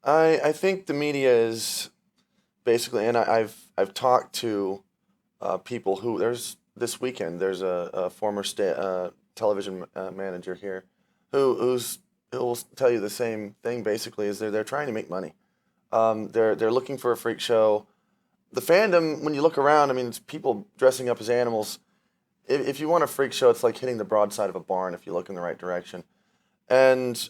I think the media is basically, and I've talked to people who there's this weekend. There's a former television manager here who will tell you the same thing. Basically, is they're trying to make money. They're looking for a freak show. The fandom, when you look around, I mean, it's people dressing up as animals. If you want a freak show, it's like hitting the broadside of a barn if you look in the right direction. And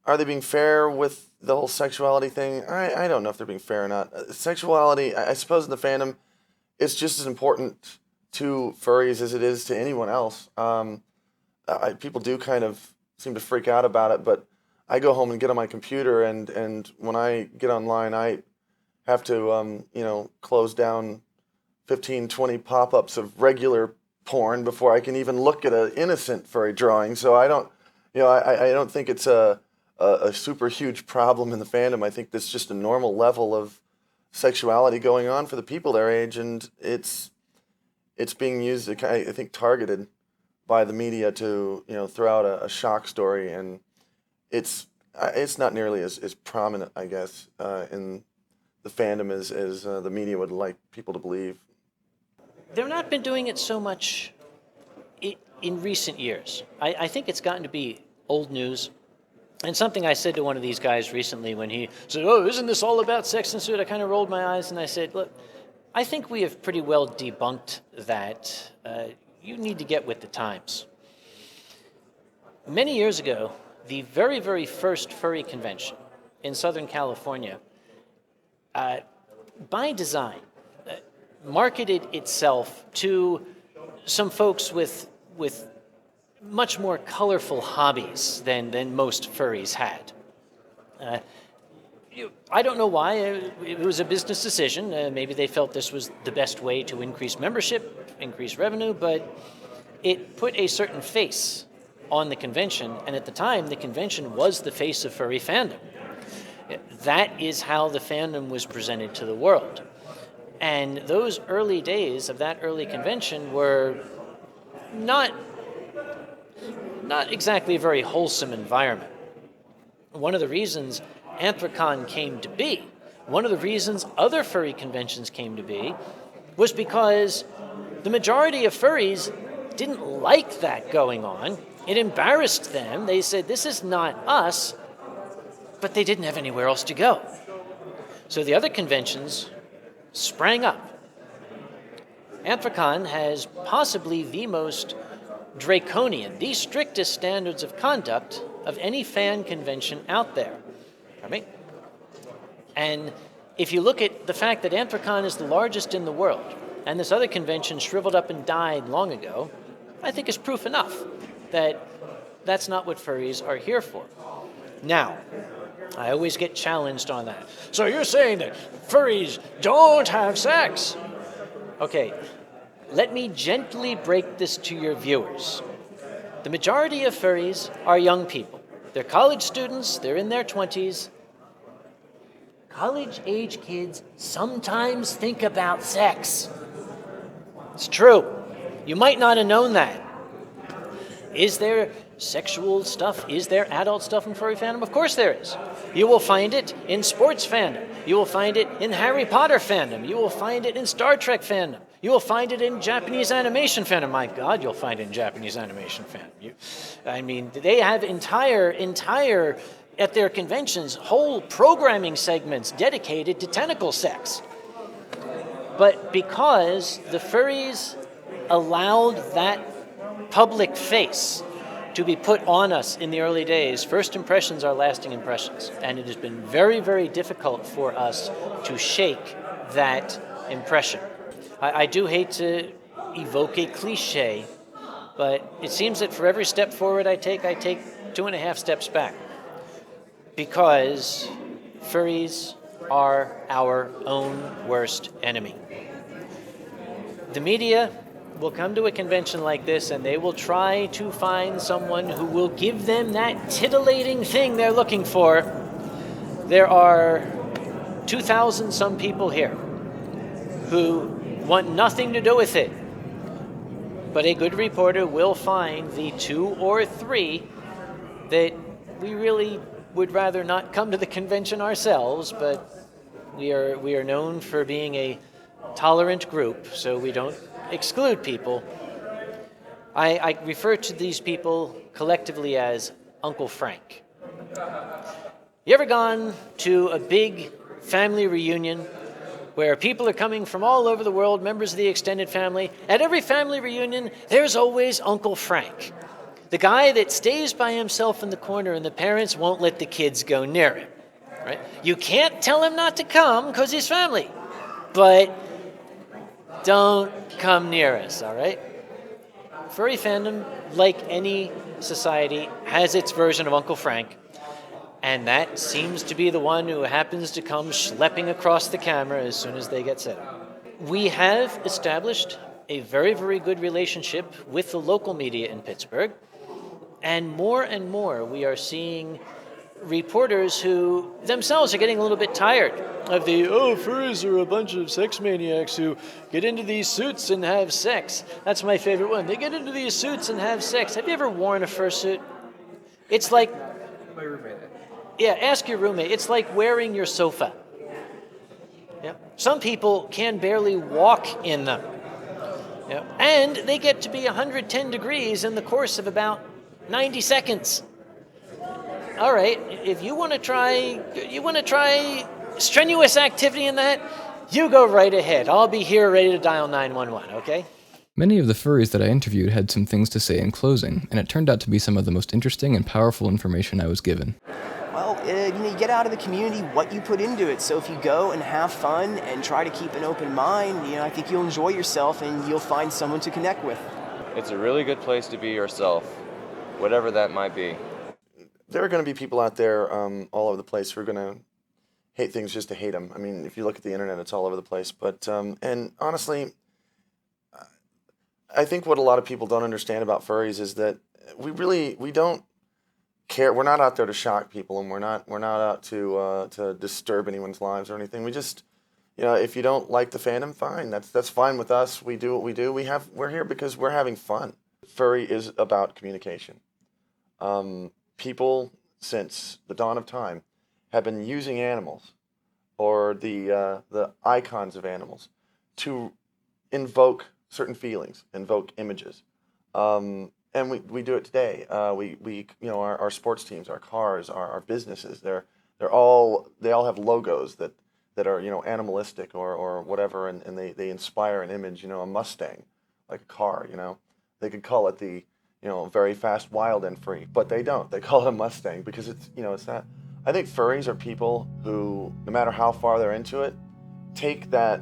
are they being fair with the whole sexuality thing? I don't know if they're being fair or not. Sexuality, I suppose in the fandom, it's just as important to furries as it is to anyone else. People do kind of seem to freak out about it, but I go home and get on my computer, and when I get online, I have to, close down 15, 20 pop-ups of regular porn before I can even look at an innocent furry drawing. So I don't, I don't think it's a super huge problem in the fandom. I think that's just a normal level of sexuality going on for the people their age, and it's being used, I think, targeted by the media to throw out a shock story, and it's not nearly as prominent, I guess, in the fandom as the media would like people to believe. They've not been doing it so much in recent years. I think it's gotten to be old news. And something I said to one of these guys recently when he said, "Oh, isn't this all about sex and suit?" I kind of rolled my eyes and I said, "Look, I think we have pretty well debunked that. You need to get with the times." Many years ago, the very, very first furry convention in Southern California, by design, marketed itself to some folks with much more colorful hobbies than most furries had. I don't know why. It was a business decision. Maybe they felt this was the best way to increase membership, increase revenue, but it put a certain face on the convention, and at the time, the convention was the face of furry fandom. That is how the fandom was presented to the world. And those early days of that early convention were not exactly a very wholesome environment. One of the reasons Anthrocon came to be, one of the reasons other furry conventions came to be, was because the majority of furries didn't like that going on. It embarrassed them. They said, "This is not us," but they didn't have anywhere else to go. So the other conventions sprang up. Anthrocon has possibly the most draconian, the strictest standards of conduct of any fan convention out there. Pardon me? And if you look at the fact that Anthrocon is the largest in the world, and this other convention shriveled up and died long ago, I think is proof enough that that's not what furries are here for. Now, I always get challenged on that. "So you're saying that furries don't have sex?" Okay, let me gently break this to your viewers. The majority of furries are young people. They're college students, they're in their 20s. College-age kids sometimes think about sex. It's true. You might not have known that. Is there sexual stuff? Is there adult stuff in furry fandom? Of course there is. You will find it in sports fandom. You will find it in Harry Potter fandom. You will find it in Star Trek fandom. You will find it in Japanese animation fandom. My God, you'll find it in Japanese animation fandom. They have entire, at their conventions, whole programming segments dedicated to tentacle sex. But because the furries allowed that public face to be put on us in the early days, first impressions are lasting impressions. And it has been very, very difficult for us to shake that impression. I do hate to evoke a cliche, but it seems that for every step forward I take 2.5 steps back. Because furries are our own worst enemy. The media will come to a convention like this and they will try to find someone who will give them that titillating thing they're looking for. There are 2,000 some people here who want nothing to do with it. But a good reporter will find the 2 or 3 that we really would rather not come to the convention ourselves, but we are known for being a tolerant group, so we don't exclude people. I refer to these people collectively as Uncle Frank. You ever gone to a big family reunion where people are coming from all over the world, members of the extended family? At every family reunion, there's always Uncle Frank, the guy that stays by himself in the corner and the parents won't let the kids go near him. Right? You can't tell him not to come because he's family, but don't come near us, all right? Furry fandom, like any society, has its version of Uncle Frank, and that seems to be the one who happens to come schlepping across the camera as soon as they get set up. We have established a very, very good relationship with the local media in Pittsburgh, and more we are seeing reporters who themselves are getting a little bit tired of the, furries are a bunch of sex maniacs who get into these suits and have sex. That's my favorite one. They get into these suits and have sex. Have you ever worn a fursuit? It's like... My roommate. Yeah, ask your roommate. It's like wearing your sofa. Yeah. Some people can barely walk in them. Yeah. And they get to be 110 degrees in the course of about 90 seconds. All right, if you want to try strenuous activity in that, you go right ahead. I'll be here ready to dial 911, okay? Many of the furries that I interviewed had some things to say in closing, and it turned out to be some of the most interesting and powerful information I was given. Well, you get out of the community what you put into it. So if you go and have fun and try to keep an open mind, I think you'll enjoy yourself and you'll find someone to connect with. It's a really good place to be yourself, whatever that might be. There are going to be people out there all over the place who are going to hate things just to hate them. I mean, if you look at the internet, it's all over the place. But and honestly, I think what a lot of people don't understand about furries is that we don't care. We're not out there to shock people, and we're not out to disturb anyone's lives or anything. We just, if you don't like the fandom, fine. That's fine with us. We do what we do. We're here because we're having fun. Furry is about communication. People, since the dawn of time, have been using animals or the icons of animals to invoke certain feelings, invoke images, and we do it today. Our sports teams, our cars, our businesses, they all have logos that are animalistic or whatever, and they inspire an image. A Mustang, like a car. They could call it the very fast, wild, and free, but they don't. They call it a Mustang because it's not. I think furries are people who, no matter how far they're into it, take that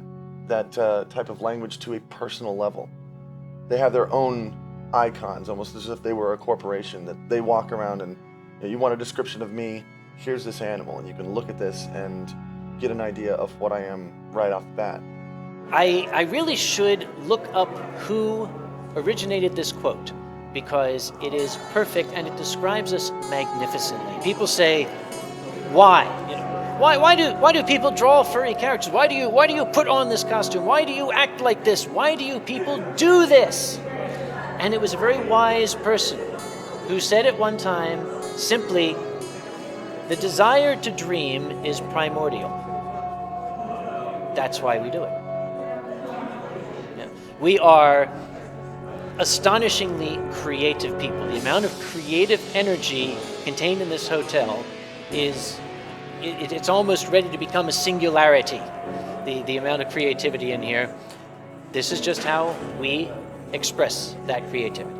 type of language to a personal level. They have their own icons, almost as if they were a corporation that they walk around and, you want a description of me, here's this animal, and you can look at this and get an idea of what I am right off the bat. I really should look up who originated this quote, because it is perfect and it describes us magnificently. People say, why? Why do people draw furry characters? Why do you put on this costume? Why do you act like this? Why do you people do this? And it was a very wise person who said at one time, simply, the desire to dream is primordial. That's why we do it. Yeah. We are astonishingly creative people. The amount of creative energy contained in this hotel it's almost ready to become a singularity, the amount of creativity in here. This is just how we express that creativity.